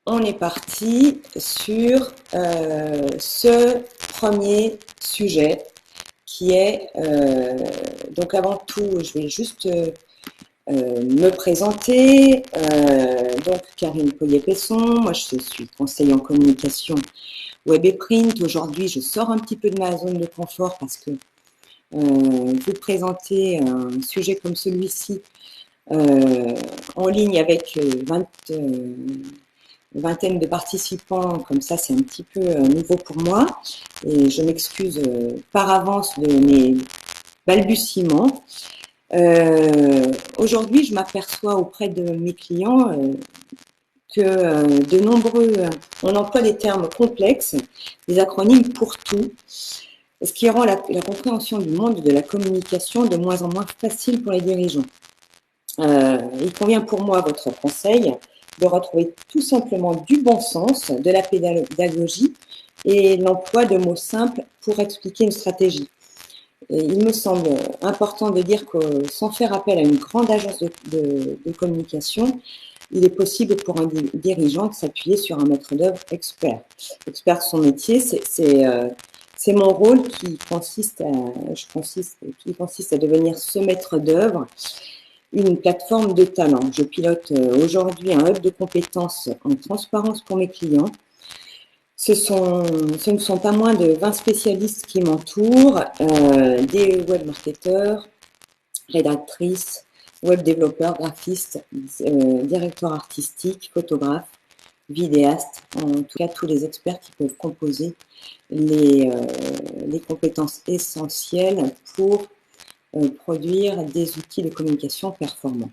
on est parti sur ce premier sujet qui est, donc avant tout, je vais juste me présenter. Donc, Karine Collier-Pesson, moi je suis conseillère en communication web et print. Aujourd'hui, je sors un petit peu de ma zone de confort parce que vous présenter un sujet comme celui-ci en ligne avec vingtaine de participants, comme ça c'est un petit peu nouveau pour moi et je m'excuse par avance de mes balbutiements. Aujourd'hui, je m'aperçois auprès de mes clients que de nombreux, on emploie des termes complexes, des acronymes pour tout, ce qui rend la compréhension du monde de la communication de moins en moins facile pour les dirigeants. Il convient pour moi, votre conseil, de retrouver tout simplement du bon sens, de la pédagogie et l'emploi de mots simples pour expliquer une stratégie. Et il me semble important de dire que sans faire appel à une grande agence de communication, il est possible pour un dirigeant de s'appuyer sur un maître d'œuvre expert. Expert de son métier, c'est mon rôle qui consiste à devenir ce maître d'œuvre, une plateforme de talent. Je pilote aujourd'hui un hub de compétences en transparence pour mes clients. Ce ne sont pas moins de 20 spécialistes qui m'entourent, des web marketeurs, rédactrices, web développeurs, graphistes, directeurs artistiques, photographes, vidéastes, en tout cas tous les experts qui peuvent composer les compétences essentielles pour produire des outils de communication performants.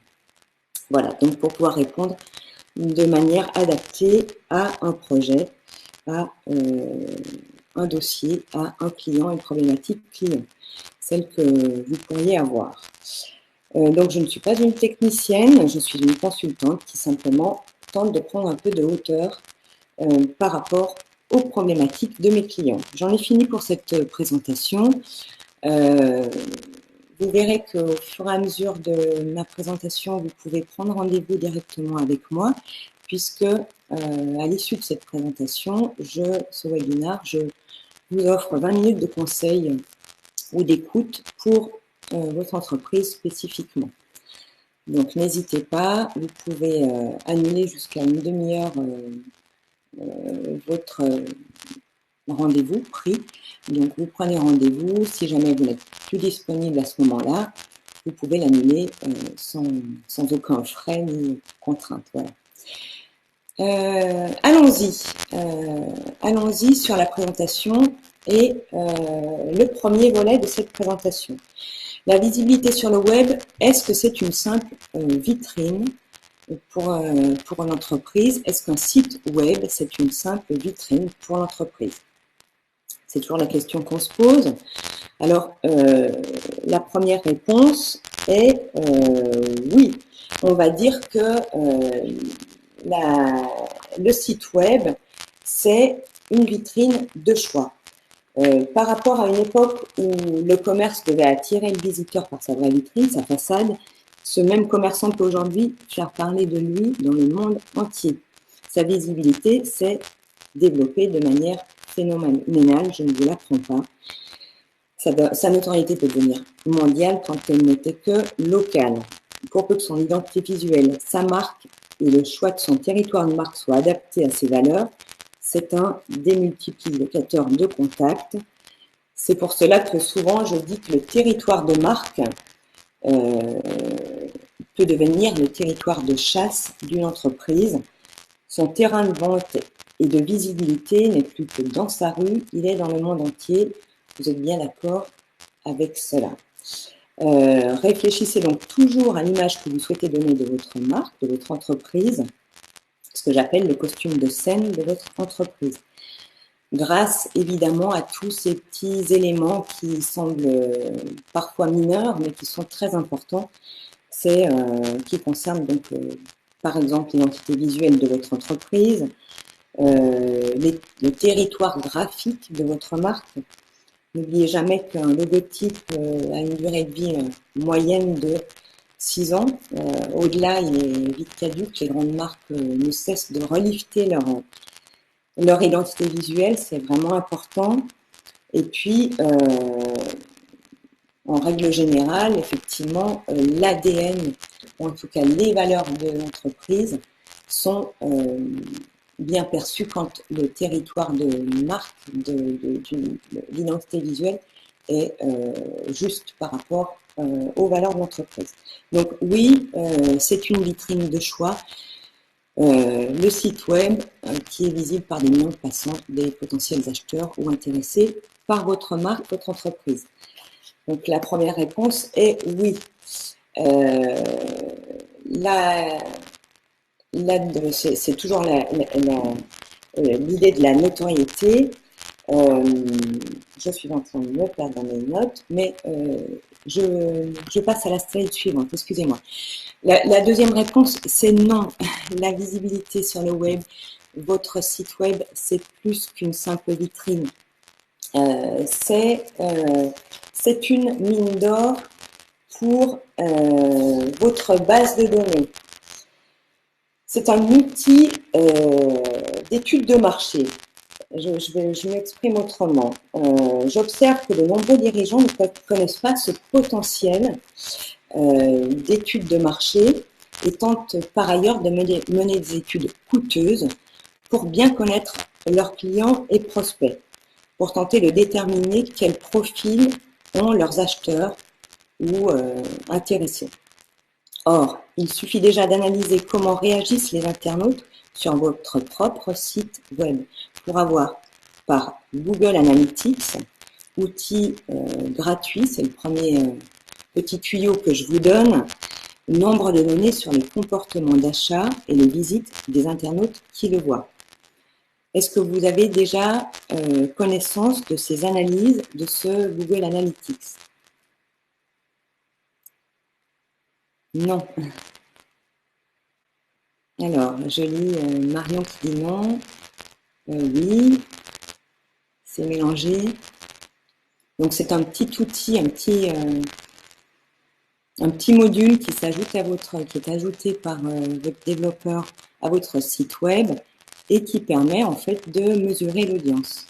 Voilà, donc pour pouvoir répondre de manière adaptée à un projet, à un dossier, à un client, une problématique client, celle que vous pourriez avoir. Donc je ne suis pas une technicienne, je suis une consultante qui simplement tente de prendre un peu de hauteur par rapport aux problématiques de mes clients. J'en ai fini pour cette présentation. Vous verrez qu'au fur et à mesure de ma présentation, vous pouvez prendre rendez-vous directement avec moi, puisque à l'issue de cette présentation, ce webinaire, je vous offre 20 minutes de conseils ou d'écoute pour votre entreprise spécifiquement. Donc n'hésitez pas, vous pouvez annuler jusqu'à une demi-heure votre rendez-vous pris. Donc vous prenez rendez-vous, si jamais vous n'êtes plus disponible à ce moment-là, vous pouvez l'annuler sans aucun frais ni contrainte. Voilà. Allons-y sur la présentation et le premier volet de cette présentation. La visibilité sur le web, est-ce que c'est une simple vitrine pour une entreprise? Est-ce qu'un site web, c'est une simple vitrine pour l'entreprise? C'est toujours la question qu'on se pose. Alors, la première réponse est oui. On va dire que le site web, c'est une vitrine de choix. Par rapport à une époque où le commerce devait attirer le visiteur par sa vraie vitrine, sa façade, ce même commerçant peut aujourd'hui faire parler de lui dans le monde entier. Sa visibilité s'est développée de manière phénoménale, je ne vous l'apprends pas. Sa notoriété peut devenir mondiale quand elle n'était que locale. Pour peu que son identité visuelle, sa marque et le choix de son territoire de marque soient adaptés à ses valeurs, c'est un démultiplicateur de contacts. C'est pour cela que souvent je dis que le territoire de marque peut devenir le territoire de chasse d'une entreprise. Son terrain de vente et de visibilité n'est plus que dans sa rue, il est dans le monde entier. Vous êtes bien d'accord avec cela. Réfléchissez donc toujours à l'image que vous souhaitez donner de votre marque, de votre entreprise, ce que j'appelle le costume de scène de votre entreprise. Grâce évidemment à tous ces petits éléments qui semblent parfois mineurs, mais qui sont très importants, qui concernent donc par exemple l'identité visuelle de votre entreprise, le territoire graphique de votre marque. N'oubliez jamais qu'un logotype a une durée de vie moyenne de 6 ans. Au-delà, il est vite caduque. Les grandes marques ne cessent de relifter leur identité visuelle, c'est vraiment important. Et puis, en règle générale, effectivement, l'ADN, ou en tout cas les valeurs de l'entreprise, sont bien perçues quand le territoire de marque, de l'identité visuelle, est juste par rapport aux valeurs de l'entreprise. Donc oui, c'est une vitrine de choix. Le site web qui est visible par des millions de passants, des potentiels acheteurs ou intéressés par votre marque, votre entreprise. Donc la première réponse est oui. C'est toujours l'idée de la notoriété. Je suis en train de me perdre dans mes notes, mais je passe à la slide suivante, excusez-moi. La deuxième réponse, c'est non. La visibilité sur le web, votre site web, c'est plus qu'une simple vitrine. C'est une mine d'or pour votre base de données. C'est un outil d'étude de marché. Je m'exprime autrement. J'observe que de nombreux dirigeants ne connaissent pas ce potentiel d'études de marché et tentent par ailleurs de mener des études coûteuses pour bien connaître leurs clients et prospects, pour tenter de déterminer quel profil ont leurs acheteurs ou intéressés. Or, il suffit déjà d'analyser comment réagissent les internautes sur votre propre site web pour avoir par Google Analytics, outil gratuit, c'est le premier petit tuyau que je vous donne, nombre de données sur les comportements d'achat et les visites des internautes qui le voient. Est-ce que vous avez déjà connaissance de ces analyses de ce Google Analytics? Non. Alors, je lis Marion qui dit non. Oui, c'est mélangé. Donc, c'est un petit outil, un petit module qui s'ajoute qui est ajouté par votre développeur à votre site web et qui permet en fait de mesurer l'audience.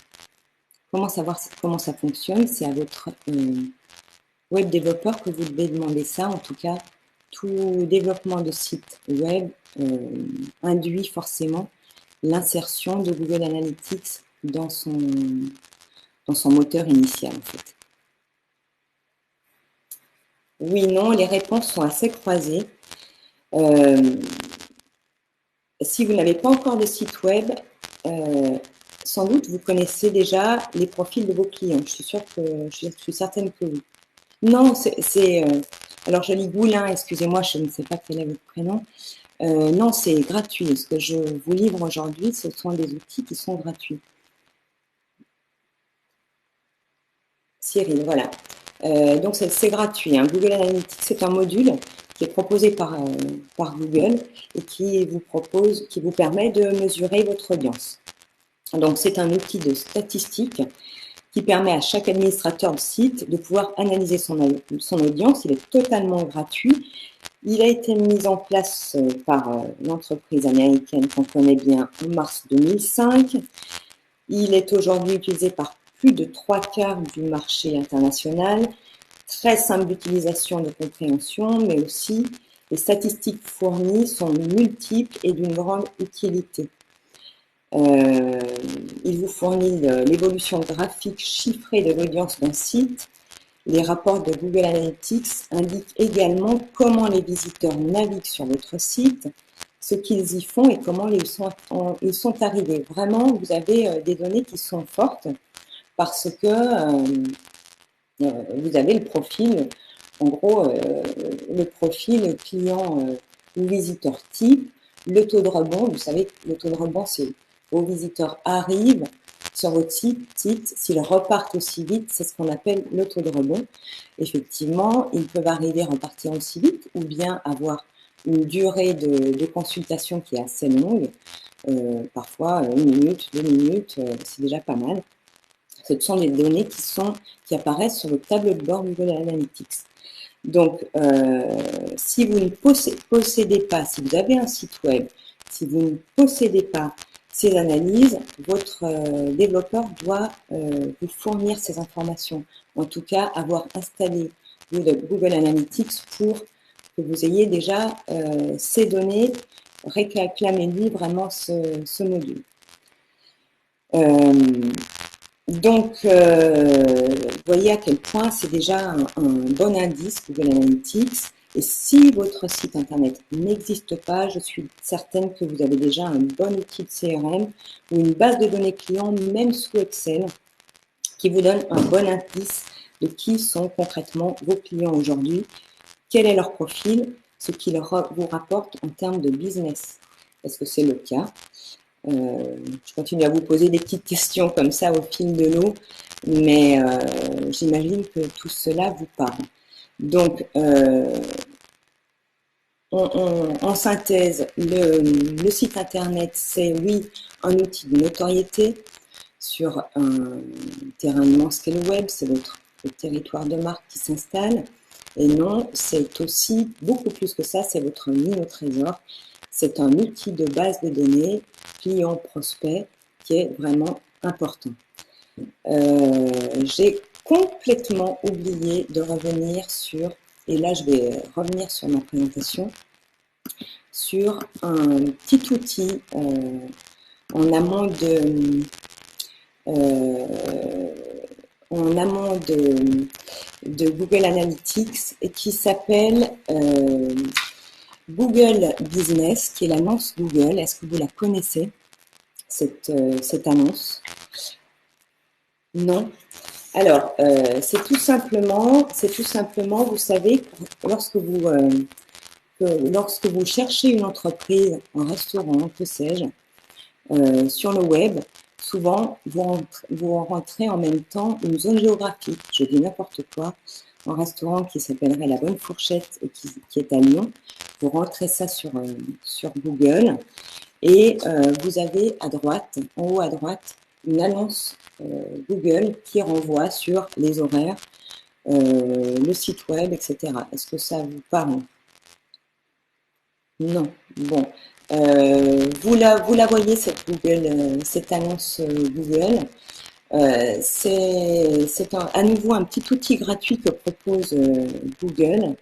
Comment savoir comment ça fonctionne? C'est à votre web développeur que vous devez demander ça. En tout cas, tout développement de site web induit forcément l'insertion de Google Analytics dans son moteur initial en fait. Oui, non, les réponses sont assez croisées. Si vous n'avez pas encore de site web, sans doute vous connaissez déjà les profils de vos clients. Je suis certaine que oui. Non, alors je lis Goulin, excusez-moi, je ne sais pas quel est votre prénom. Non, c'est gratuit. Ce que je vous livre aujourd'hui, ce sont des outils qui sont gratuits. Cyril, voilà. Donc c'est gratuit. Hein. Google Analytics, c'est un module qui est proposé par Google et qui vous permet de mesurer votre audience. Donc c'est un outil de statistique qui permet à chaque administrateur de site de pouvoir analyser son audience. Il est totalement gratuit. Il a été mis en place par l'entreprise américaine qu'on connaît bien en mars 2005. Il est aujourd'hui utilisé par plus de 3/4 du marché international. Très simple d'utilisation, de compréhension, mais aussi les statistiques fournies sont multiples et d'une grande utilité. Il vous fournit l'évolution graphique chiffrée de l'audience d'un site. Les rapports de Google Analytics indiquent également comment les visiteurs naviguent sur votre site, ce qu'ils y font et comment ils sont arrivés. Vraiment, vous avez des données qui sont fortes parce que vous avez le profil, en gros, le profil client ou visiteur type, le taux de rebond. Vous savez, le taux de rebond, c'est vos visiteurs arrivent sur votre site, s'ils repartent aussi vite, c'est ce qu'on appelle le taux de rebond. Effectivement, ils peuvent arriver en partant aussi vite ou bien avoir une durée de consultation qui est assez longue, parfois 1 minute, 2 minutes, c'est déjà pas mal. Ce sont des données qui apparaissent sur le tableau de bord Google Analytics. Donc, si vous ne possédez pas, si vous avez un site web, si vous ne possédez pas ces analyses, votre développeur doit vous fournir ces informations. En tout cas, avoir installé Google Analytics pour que vous ayez déjà ces données, réclamez-lui vraiment ce module. Donc, vous voyez à quel point c'est déjà un bon indice, Google Analytics. Et si votre site internet n'existe pas, je suis certaine que vous avez déjà un bon outil de CRM ou une base de données clients, même sous Excel, qui vous donne un bon indice de qui sont concrètement vos clients aujourd'hui, quel est leur profil, ce qu'ils vous rapportent en termes de business. Est-ce que c'est le cas? Je continue à vous poser des petites questions comme ça au fil de l'eau, mais j'imagine que tout cela vous parle. Donc, en synthèse, le site internet, c'est oui, un outil de notoriété sur un terrain immense qu'est le web, c'est votre territoire de marque qui s'installe. Et non, c'est aussi beaucoup plus que ça, c'est votre mine au trésor. C'est un outil de base de données, client-prospect, qui est vraiment important. J'ai complètement oublié de revenir sur, et là je vais revenir sur ma présentation, sur un petit outil en amont de Google Analytics et qui s'appelle Google Business, qui est l'annonce Google. Est-ce que vous la connaissez, cette annonce? Non. Alors, c'est tout simplement, vous savez, lorsque vous cherchez une entreprise, un restaurant, que sais-je, sur le web, souvent, vous rentrez en même temps une zone géographique, je dis n'importe quoi, un restaurant qui s'appellerait La Bonne Fourchette et qui est à Lyon. Vous rentrez ça sur Google et vous avez à droite, en haut à droite, une annonce Google qui renvoie sur les horaires, le site web, etc. Est-ce que ça vous parle? Non. Bon. Vous la voyez, cette annonce Google. C'est à nouveau un petit outil gratuit que propose Google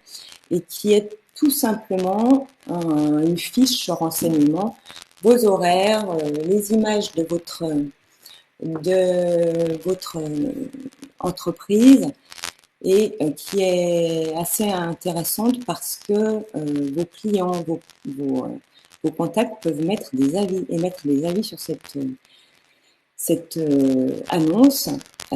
et qui est tout simplement une fiche renseignement, vos horaires, les images de votre entreprise et qui est assez intéressante parce que vos clients, vos contacts peuvent mettre des avis, émettre des avis sur cette annonce.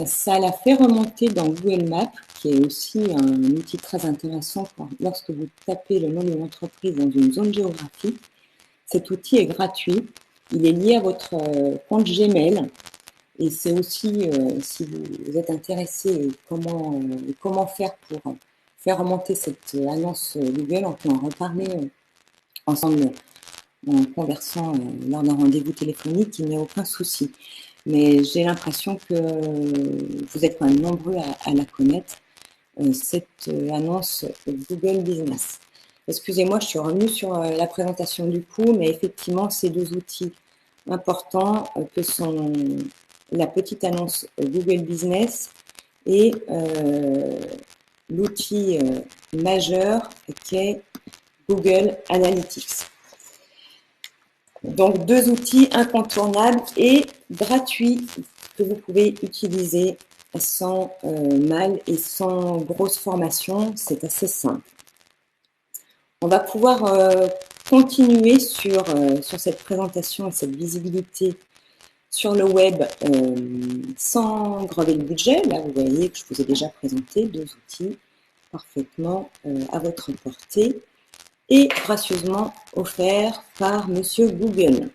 Ça la fait remonter dans Google Maps, qui est aussi un outil très intéressant lorsque vous tapez le nom d'une entreprise dans une zone géographique. Cet outil est gratuit. Il est lié à votre compte Gmail. Et c'est aussi, si vous êtes intéressé, comment faire pour faire remonter cette annonce Google, on peut en reparler ensemble en conversant lors d'un rendez-vous téléphonique, il n'y a aucun souci. Mais j'ai l'impression que vous êtes quand même nombreux à la connaître, cette annonce Google Business. Excusez-moi, je suis revenue sur la présentation du coup, mais effectivement, ces deux outils importants que sont la petite annonce Google Business et l'outil majeur qui est Google Analytics. Donc, deux outils incontournables et gratuits que vous pouvez utiliser sans mal et sans grosse formation. C'est assez simple. On va pouvoir continuer sur cette présentation et cette visibilité sur le web sans grever le budget. Là, vous voyez que je vous ai déjà présenté deux outils parfaitement à votre portée et gracieusement offert par Monsieur Google.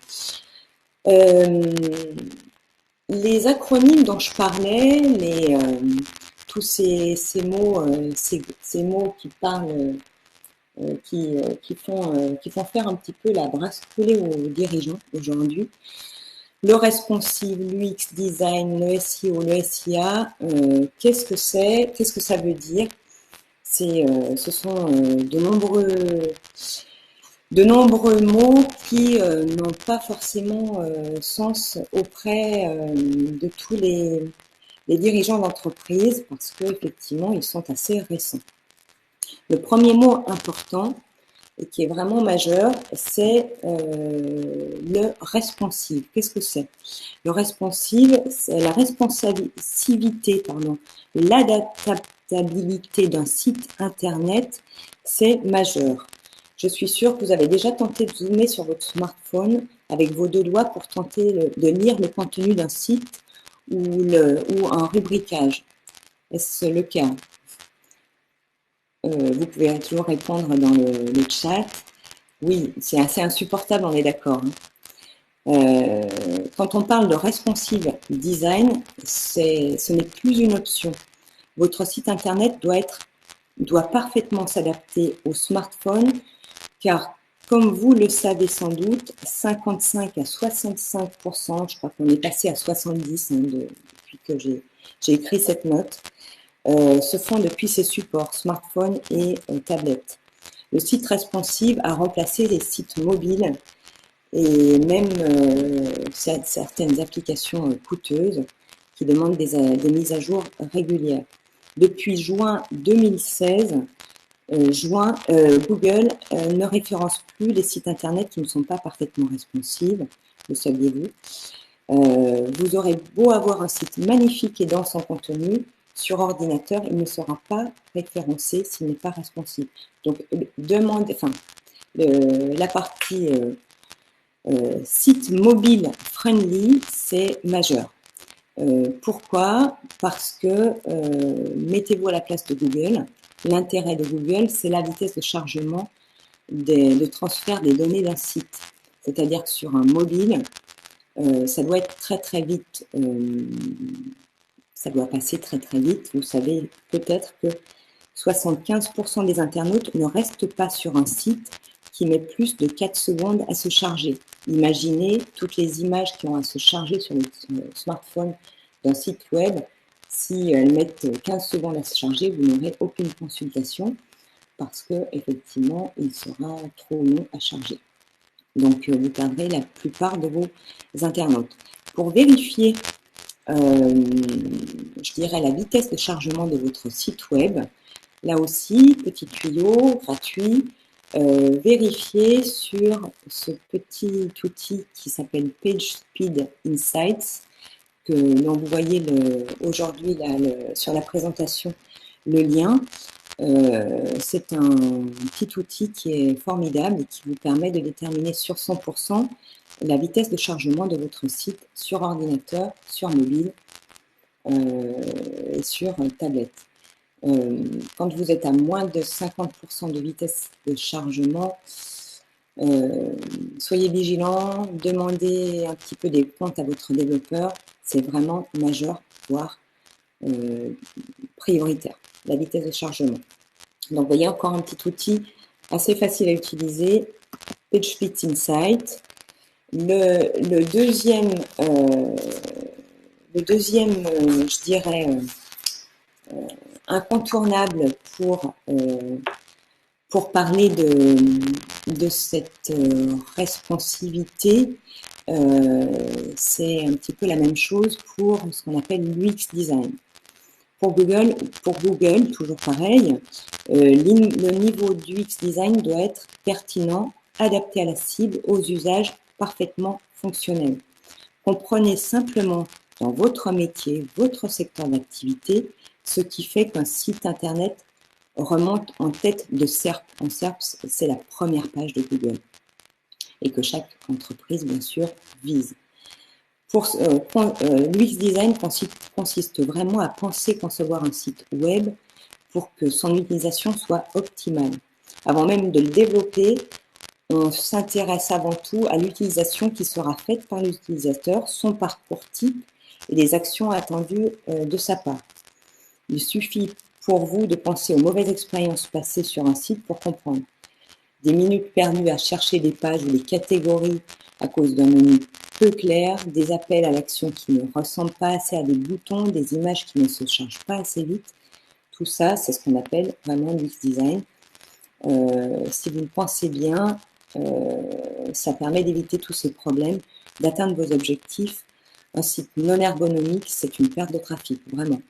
Les acronymes dont je parlais, tous ces mots, ces mots qui parlent, qui font faire un petit peu la brasse coulée aux dirigeants aujourd'hui. Le responsive, l'UX design, le SEO, le SIA, qu'est-ce que c'est? Qu'est-ce que ça veut dire? Ce sont de nombreux mots qui n'ont pas forcément sens auprès de tous les dirigeants d'entreprise parce qu'effectivement, ils sont assez récents. Le premier mot important et qui est vraiment majeur, c'est le responsive. Qu'est-ce que c'est? Le responsive, c'est la responsivité, l'adaptabilité d'un site internet, c'est majeur. Je suis sûre que vous avez déjà tenté de zoomer sur votre smartphone avec vos deux doigts pour tenter de lire le contenu d'un site ou un rubricage. Est-ce le cas? Vous pouvez toujours répondre dans le chat. Oui, c'est assez insupportable, on est d'accord. Quand on parle de responsive design, ce n'est plus une option. Votre site internet doit parfaitement s'adapter au smartphone, car comme vous le savez sans doute, 55 à 65%, je crois qu'on est passé à 70 depuis que j'ai écrit cette note, se font depuis ces supports, smartphone et tablette. Le site responsive a remplacé les sites mobiles et même certaines applications coûteuses qui demandent des mises à jour régulières. Depuis juin 2016, Google ne référence plus les sites internet qui ne sont pas parfaitement responsives, le saviez-vous. Vous aurez beau avoir un site magnifique et dense en contenu, sur ordinateur, il ne sera pas référencé s'il n'est pas responsive. Donc, la partie site mobile friendly, c'est majeur. Pourquoi? Parce que, mettez-vous à la place de Google. L'intérêt de Google, c'est la vitesse de chargement, de transfert des données d'un site. C'est-à-dire que sur un mobile, ça doit être très très vite. Ça doit passer très très vite. Vous savez peut-être que 75% des internautes ne restent pas sur un site qui met plus de 4 secondes à se charger. Imaginez toutes les images qui ont à se charger sur le smartphone d'un site web. Si elles mettent 15 secondes à se charger, vous n'aurez aucune consultation parce que effectivement, il sera trop long à charger. Donc, vous perdrez la plupart de vos internautes. Pour vérifier je dirais la vitesse de chargement de votre site web. Là aussi, petit tuyau gratuit, vérifiez sur ce petit outil qui s'appelle PageSpeed Insights, dont vous voyez aujourd'hui sur la présentation le lien. C'est un petit outil qui est formidable et qui vous permet de déterminer sur 100% la vitesse de chargement de votre site sur ordinateur, sur mobile et sur tablette. Quand vous êtes à moins de 50% de vitesse de chargement, soyez vigilant, demandez un petit peu des comptes à votre développeur, c'est vraiment majeur, voire prioritaire, la vitesse de chargement. Donc, vous voyez encore un petit outil assez facile à utiliser, PageSpeed Insight. Le deuxième, je dirais, incontournable pour parler de cette responsivité, c'est un petit peu la même chose pour ce qu'on appelle l'UX design. Pour Google, toujours pareil, le niveau du UX design doit être pertinent, adapté à la cible, aux usages parfaitement fonctionnels. Comprenez simplement dans votre métier, votre secteur d'activité, ce qui fait qu'un site internet remonte en tête de SERP. En SERP, c'est la première page de Google et que chaque entreprise, bien sûr, vise. L'UX design consiste vraiment à penser, concevoir un site web pour que son utilisation soit optimale. Avant même de le développer, on s'intéresse avant tout à l'utilisation qui sera faite par l'utilisateur, son parcours type et les actions attendues de sa part. Il suffit pour vous de penser aux mauvaises expériences passées sur un site pour comprendre. Des minutes perdues à chercher des pages ou des catégories à cause d'un menu peu clair, des appels à l'action qui ne ressemblent pas assez à des boutons, des images qui ne se chargent pas assez vite. Tout ça, c'est ce qu'on appelle vraiment l'UX design. Si vous le pensez bien, ça permet d'éviter tous ces problèmes, d'atteindre vos objectifs. Un site non ergonomique, c'est une perte de trafic, vraiment.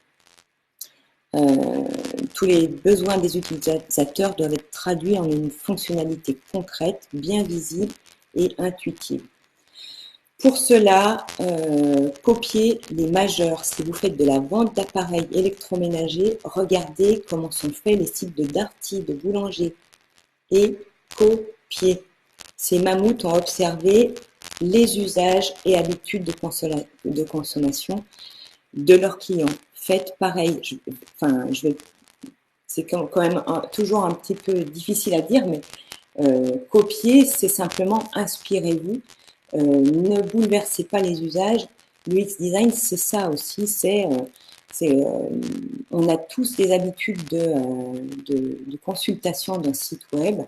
Tous les besoins des utilisateurs doivent être traduits en une fonctionnalité concrète, bien visible et intuitive. Pour cela, copiez les majeurs. Si vous faites de la vente d'appareils électroménagers, regardez comment sont faits les sites de Darty, de boulanger, et copiez. Ces mammouths ont observé les usages et habitudes de consommation de leurs clients. Faites pareil. C'est quand même toujours un petit peu difficile à dire, mais copier, c'est simplement inspirez-vous. Ne bouleversez pas les usages. L'UX design, c'est ça aussi. On a tous des habitudes de consultation d'un site web.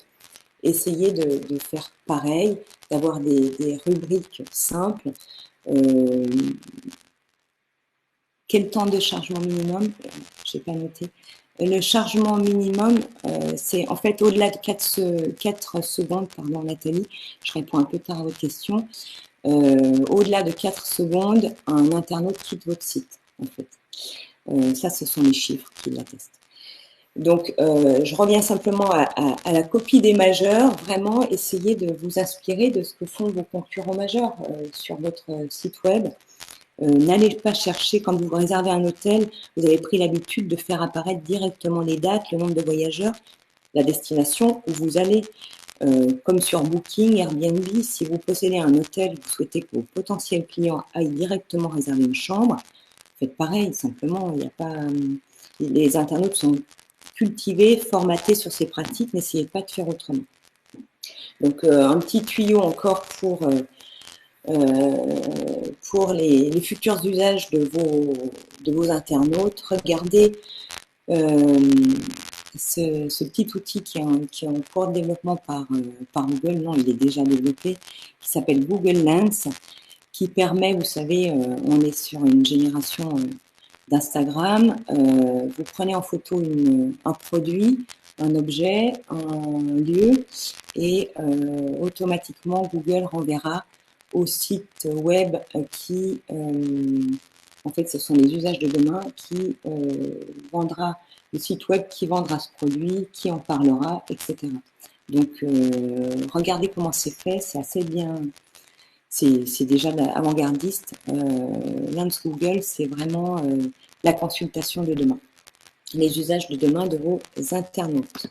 Essayez de faire pareil, d'avoir des rubriques simples. Quel temps de chargement minimum? Je n'ai pas noté. Le chargement minimum, c'est en fait au-delà de 4 secondes, pardon Nathalie, je réponds un peu tard à votre question. Au-delà de 4 secondes, un internaute quitte votre site, en fait. Ça, ce sont les chiffres qui l'attestent. Donc, je reviens simplement à la copie des majeurs. Vraiment, essayez de vous inspirer de ce que font vos concurrents majeurs sur votre site web. N'allez pas chercher, quand vous réservez un hôtel, vous avez pris l'habitude de faire apparaître directement les dates, le nombre de voyageurs, la destination où vous allez. Comme sur Booking, Airbnb, si vous possédez un hôtel, vous souhaitez que vos potentiels clients aillent directement réserver une chambre, faites pareil, simplement, il n'y a pas... Les internautes sont cultivés, formatés sur ces pratiques, n'essayez pas de faire autrement. Donc, un petit tuyau encore pour les futurs usages de vos internautes. Regardez ce petit outil qui est en cours de développement par Google, non, il est déjà développé, qui s'appelle Google Lens, qui permet, vous savez, on est sur une génération d'Instagram, vous prenez en photo un produit, un objet, un lieu, et automatiquement Google renverra au site web qui, en fait, ce sont les usages de demain, qui vendra, le site web qui vendra ce produit, qui en parlera, etc. Donc, regardez comment c'est fait, c'est assez bien, c'est déjà avant-gardiste. Lens Google, c'est vraiment la consultation de demain, les usages de demain de vos internautes.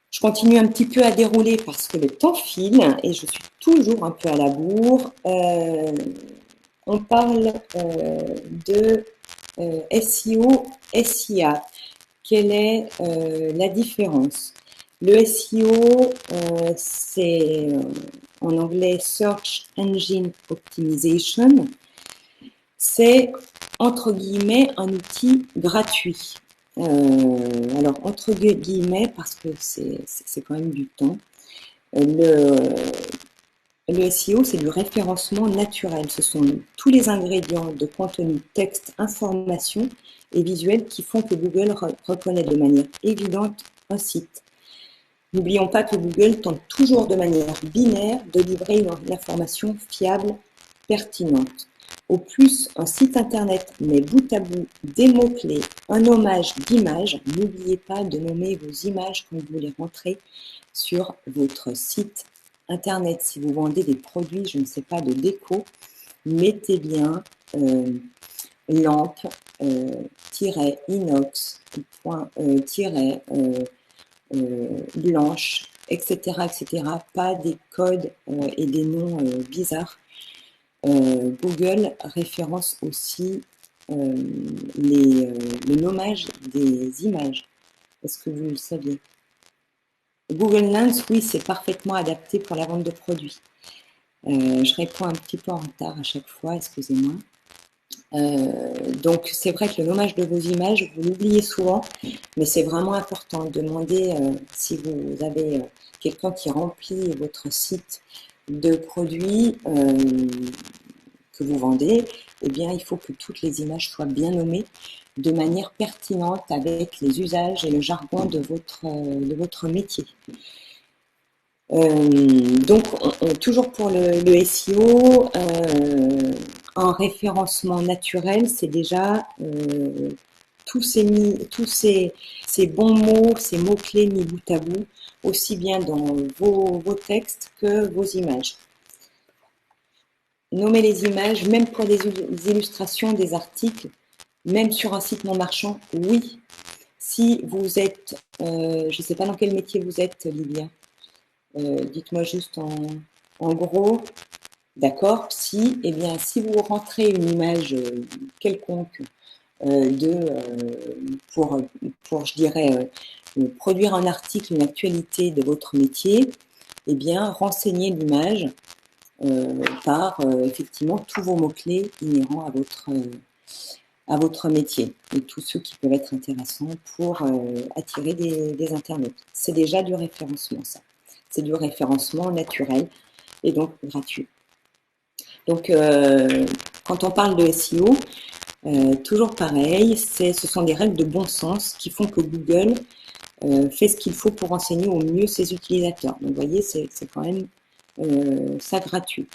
Je continue un petit peu à dérouler parce que le temps file et je suis toujours un peu à la bourre. On parle de SEO, SIA. Quelle est la différence? Le SEO, c'est en anglais Search Engine Optimization. C'est entre guillemets un outil gratuit. Alors, entre guillemets, parce que c'est quand même du temps. Le SEO, c'est du référencement naturel. Ce sont tous les ingrédients de contenu, texte, information et visuel qui font que Google reconnaît de manière évidente un site. N'oublions pas que Google tente toujours de manière binaire de livrer une information fiable, pertinente. Au plus, un site internet met bout à bout des mots-clés, un hommage d'images. N'oubliez pas de nommer vos images quand vous les rentrez sur votre site internet. Si vous vendez des produits, je ne sais pas, de déco, mettez bien lampe, inox, blanche, etc., etc. Pas des codes et des noms bizarres. Google référence aussi le nommage des images. Est-ce que vous le saviez? Google Lens, oui, c'est parfaitement adapté pour la vente de produits. Je réponds un petit peu en retard à chaque fois, excusez-moi. Donc, c'est vrai que le nommage de vos images, vous l'oubliez souvent, mais c'est vraiment important. Demandez si vous avez quelqu'un qui remplit votre site de produits que vous vendez, eh bien, il faut que toutes les images soient bien nommées de manière pertinente avec les usages et le jargon de votre métier. Donc, toujours pour le SEO, un référencement naturel, c'est déjà tous ces bons mots, ces mots-clés mis bout à bout, aussi bien dans vos textes que vos images. Nommez les images, même pour des illustrations, des articles, même sur un site non marchand, oui. Si vous êtes, je ne sais pas dans quel métier vous êtes, Lydia. Dites-moi juste en gros, d'accord, si, eh bien, si vous rentrez une image quelconque pour, je dirais, produire un article, une actualité de votre métier, eh bien, renseignez l'image par, effectivement, tous vos mots-clés inhérents à votre métier et tous ceux qui peuvent être intéressants pour attirer des internautes. C'est déjà du référencement, ça. C'est du référencement naturel et donc gratuit. Donc, quand on parle de SEO, toujours pareil, ce sont des règles de bon sens qui font que Google fait ce qu'il faut pour renseigner au mieux ses utilisateurs. Donc, vous voyez, c'est quand même ça gratuit.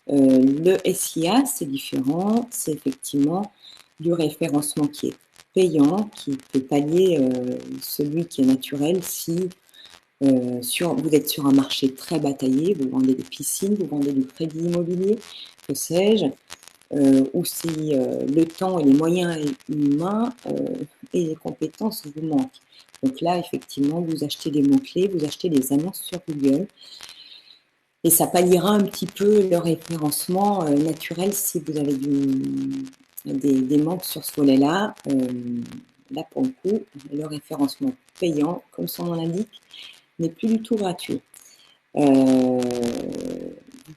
Le SIA, c'est différent, c'est effectivement du référencement qui est payant, qui peut pallier celui qui est naturel si vous êtes sur un marché très bataillé, vous vendez des piscines, vous vendez du crédit immobilier, que sais-je, ou si le temps et les moyens humains et les compétences vous manquent. Donc là, effectivement, vous achetez des mots-clés, vous achetez des annonces sur Google, et ça palliera un petit peu le référencement naturel si vous avez des manques sur ce volet-là. Là, pour le coup, le référencement payant, comme son nom l'indique, n'est plus du tout gratuit. Vous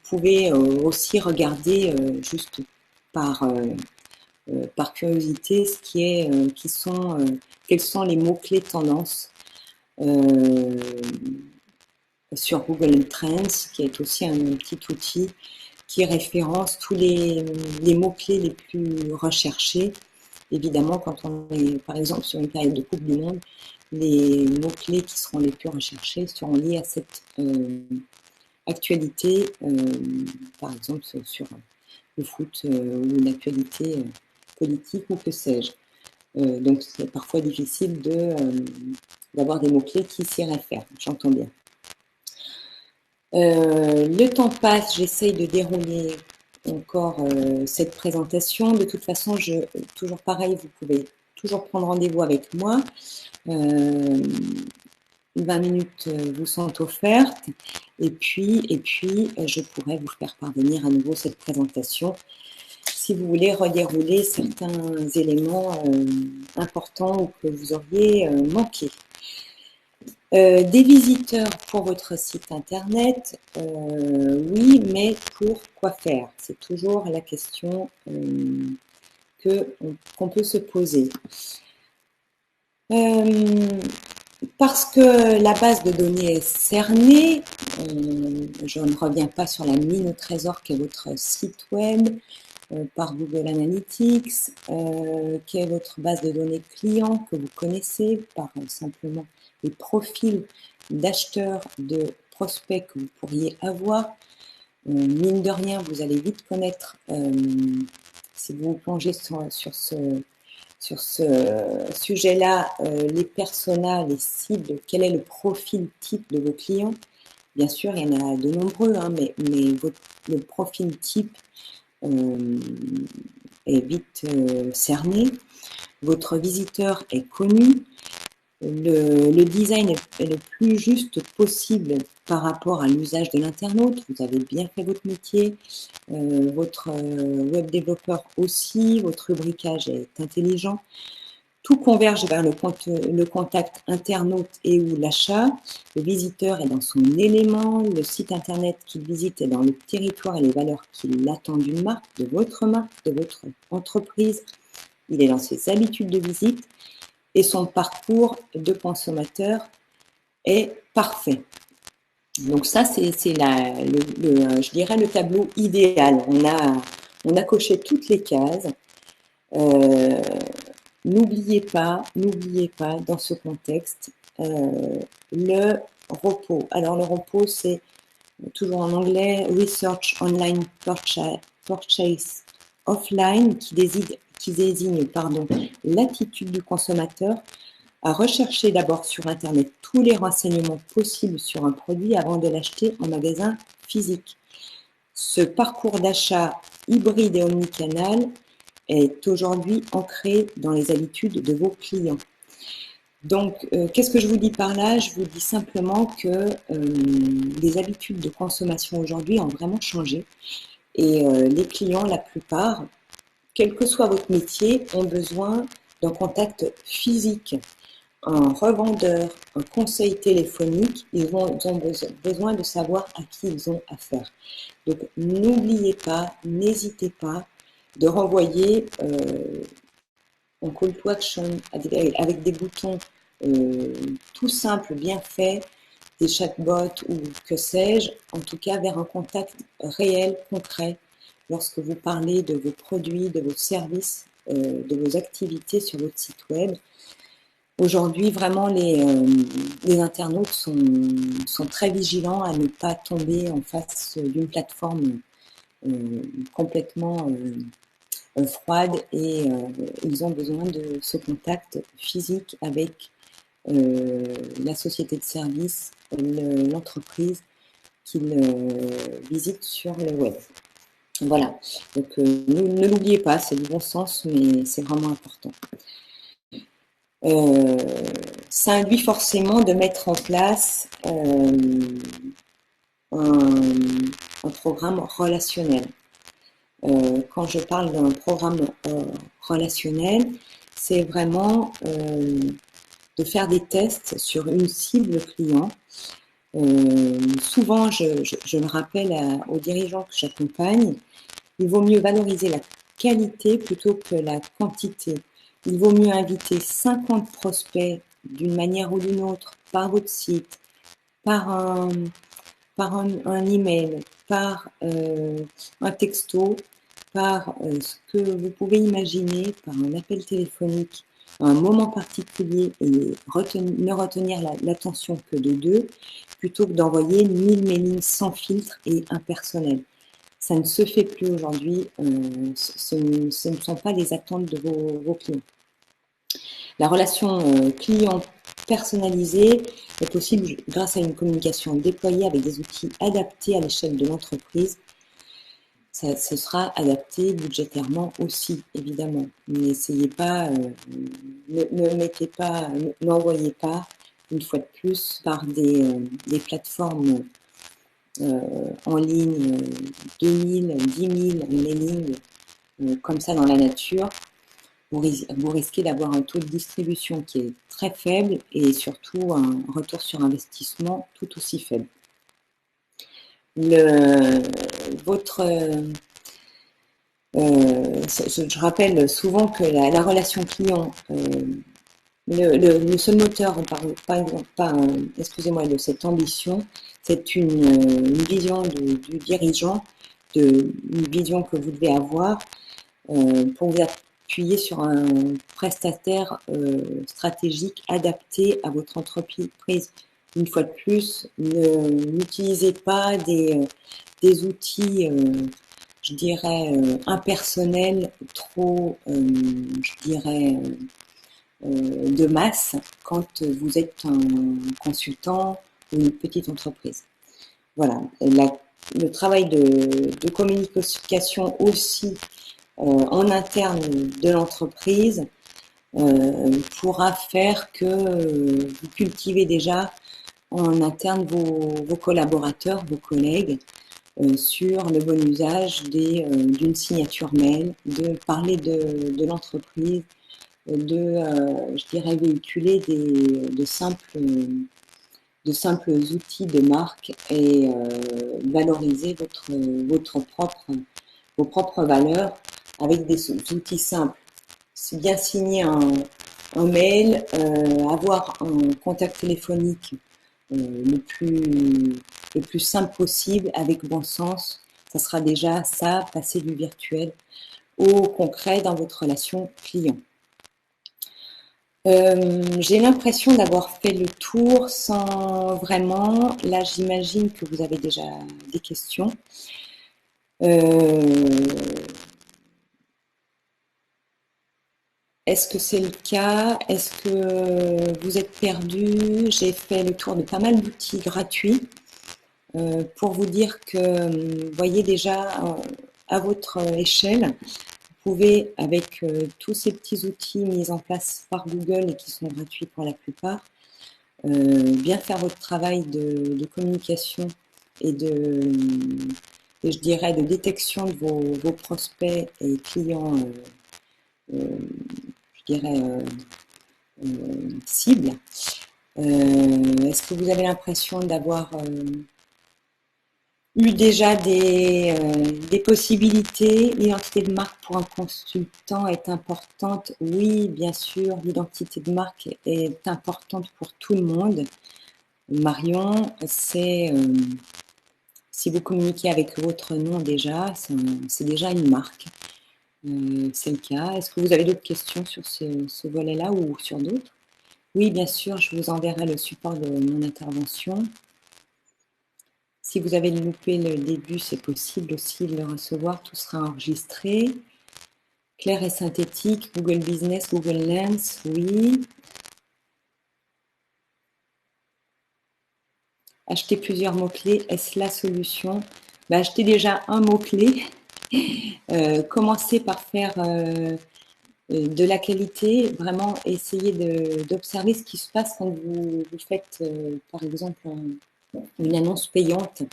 pouvez aussi regarder juste par curiosité quels sont les mots-clés tendances sur Google Trends, qui est aussi un petit outil qui référence tous les mots-clés les plus recherchés. Évidemment, quand on est, par exemple, sur une période de Coupe du Monde, les mots-clés qui seront les plus recherchés seront liés à cette actualité, par exemple sur le foot ou une actualité politique ou que sais-je. Donc, c'est parfois difficile d'avoir des mots-clés qui s'y réfèrent, j'entends bien. Le temps passe, j'essaye de dérouler encore cette présentation. De toute façon, toujours pareil, vous pouvez toujours prendre rendez-vous avec moi. 20 minutes vous sont offertes et puis je pourrais vous faire parvenir à nouveau cette présentation si vous voulez redérouler certains éléments importants ou que vous auriez manqué. Des visiteurs pour votre site internet, oui, mais pour quoi faire? C'est toujours la question qu'on peut se poser. Parce que la base de données est cernée, je ne reviens pas sur la mine au trésor qu'est votre site web par Google Analytics, qui est votre base de données client que vous connaissez par simplement les profils d'acheteurs, de prospects que vous pourriez avoir. Mine de rien, vous allez vite connaître, si vous vous plongez sur ce sujet-là, les personas, les cibles, quel est le profil type de vos clients. Bien sûr, il y en a de nombreux, hein, mais le profil type est vite cerné. Votre visiteur est connu. Le design est le plus juste possible par rapport à l'usage de l'internaute. Vous avez bien fait votre métier, votre web développeur aussi, votre rubricage est intelligent. Tout converge vers le contact internaute et ou l'achat. Le visiteur est dans son élément, le site internet qu'il visite est dans le territoire et les valeurs qu'il attend d'une marque, de votre entreprise. Il est dans ses habitudes de visite et son parcours de consommateur est parfait. Donc ça, c'est je dirais le tableau idéal. On a coché toutes les cases. n'oubliez pas, dans ce contexte, le repos. Alors, le repos, c'est toujours en anglais, Research Online Purchase Offline, qui désigne l'attitude du consommateur à rechercher d'abord sur Internet tous les renseignements possibles sur un produit avant de l'acheter en magasin physique. Ce parcours d'achat hybride et omnicanal est aujourd'hui ancré dans les habitudes de vos clients. Donc, qu'est-ce que je vous dis par là? Je vous dis simplement que les habitudes de consommation aujourd'hui ont vraiment changé et les clients, la plupart, quel que soit votre métier, ont besoin d'un contact physique. Un revendeur, un conseil téléphonique, ils ont besoin de savoir à qui ils ont affaire. Donc, n'oubliez pas, n'hésitez pas de renvoyer en call to action avec des boutons tout simples, bien faits, des chatbots ou que sais-je, en tout cas vers un contact réel, concret, lorsque vous parlez de vos produits, de vos services, de vos activités sur votre site web. Aujourd'hui, vraiment, les internautes sont très vigilants à ne pas tomber en face d'une plateforme complètement froide et ils ont besoin de ce contact physique avec la société de service, l'entreprise qu'ils visitent sur le web. Voilà, donc ne l'oubliez pas, c'est du bon sens, mais c'est vraiment important. Ça induit forcément de mettre en place un programme relationnel. Quand je parle d'un programme relationnel, c'est vraiment de faire des tests sur une cible client. Souvent, je me rappelle aux dirigeants que j'accompagne, il vaut mieux valoriser la qualité plutôt que la quantité. Il vaut mieux inviter 50 prospects d'une manière ou d'une autre par votre site, par un email, par un texto, par ce que vous pouvez imaginer, par un appel téléphonique, à un moment particulier et ne retenir l'attention que de 2, plutôt que d'envoyer 1000 mailings sans filtre et impersonnels. Ça ne se fait plus aujourd'hui, ce ne sont pas les attentes de vos clients. La relation client personnalisée est possible grâce à une communication déployée avec des outils adaptés à l'échelle de l'entreprise. Ce sera adapté budgétairement aussi, évidemment. N'essayez pas, n'envoyez pas, une fois de plus, par des plateformes en ligne, 2000, 10 000 mailings comme ça dans la nature. Vous risquez d'avoir un taux de distribution qui est très faible et surtout un retour sur investissement tout aussi faible. Je rappelle souvent que la relation client, le seul moteur, excusez-moi, de cette ambition, c'est une vision du dirigeant, une vision que vous devez avoir pour vous appuyer sur un prestataire stratégique adapté à votre entreprise. Une fois de plus, n'utilisez pas des outils, je dirais, impersonnels, trop, je dirais, de masse quand vous êtes un consultant ou une petite entreprise. Voilà, le travail de communication aussi en interne de l'entreprise pourra faire que vous cultivez déjà en interne vos collaborateurs, vos collègues sur le bon usage d'une signature mail, de parler de l'entreprise, je dirais, véhiculer de simples outils de marque et valoriser vos propres valeurs avec des outils simples. C'est bien signer un mail, avoir un contact téléphonique le plus simple possible, avec bon sens. Ça sera déjà ça, passer du virtuel au concret dans votre relation client. J'ai l'impression d'avoir fait le tour sans vraiment. Là, j'imagine que vous avez déjà des questions. Est-ce que c'est le cas? Est-ce que vous êtes perdu? J'ai fait le tour de pas mal d'outils gratuits pour vous dire que, vous voyez déjà à votre échelle, vous pouvez, avec tous ces petits outils mis en place par Google et qui sont gratuits pour la plupart, bien faire votre travail de communication et je dirais, de détection de vos prospects et clients, je dirais, cibles. Est-ce que vous avez l'impression d'avoir eu déjà des possibilités? L'identité de marque pour un consultant est importante. Oui, bien sûr, l'identité de marque est importante pour tout le monde. Marion, c'est si vous communiquez avec votre nom déjà, c'est déjà une marque. C'est le cas. Est-ce que vous avez d'autres questions sur ce volet-là ou sur d'autres? Oui, bien sûr, je vous enverrai le support de mon intervention. Si vous avez loupé le début, c'est possible aussi de le recevoir. Tout sera enregistré. Clair et synthétique, Google Business, Google Lens, oui. Acheter plusieurs mots-clés, est-ce la solution? Achetez déjà un mot-clé. Commencez par faire de la qualité, vraiment essayer d'observer ce qui se passe quand vous faites, par exemple, une annonce payante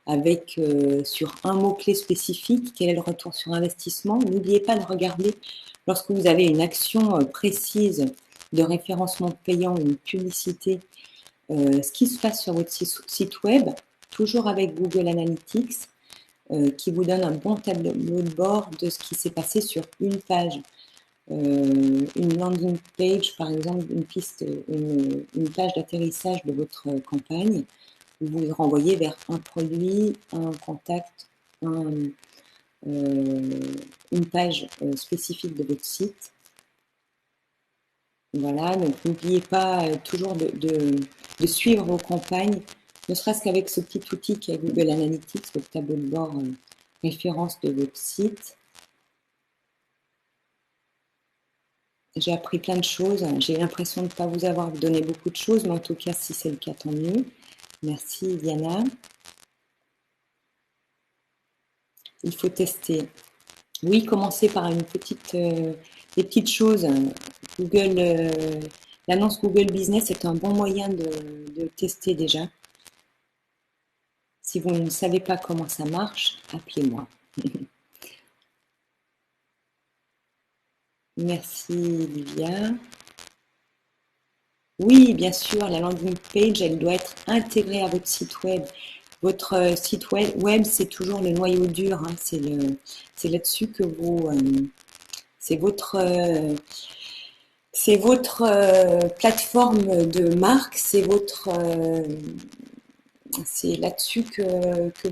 avec sur un mot-clé spécifique, quel est le retour sur investissement. N'oubliez pas de regarder lorsque vous avez une action précise de référencement payant, une publicité, ce qui se passe sur votre site web, toujours avec Google Analytics, qui vous donne un bon tableau de bord de ce qui s'est passé sur une page. Une landing page, par exemple, une page d'atterrissage de votre campagne, vous vous renvoyez vers un produit, un contact, une page spécifique de votre site. Voilà, donc n'oubliez pas toujours de suivre vos campagnes, ne serait-ce qu'avec ce petit outil qui est Google Analytics, le tableau de bord référence de votre site. J'ai appris plein de choses. J'ai l'impression de ne pas vous avoir donné beaucoup de choses, mais en tout cas, si c'est le cas, tant mieux. Merci, Diana. Il faut tester. Oui, commencez par une petite, des petites choses. Google, l'annonce Google Business est un bon moyen de tester déjà. Si vous ne savez pas comment ça marche, appelez-moi. Merci, Livia. Oui, bien sûr, la landing page, elle doit être intégrée à votre site web. Votre site web, c'est toujours le noyau dur, hein, c'est là-dessus que vous, c'est votre plateforme de marque, c'est là-dessus que vous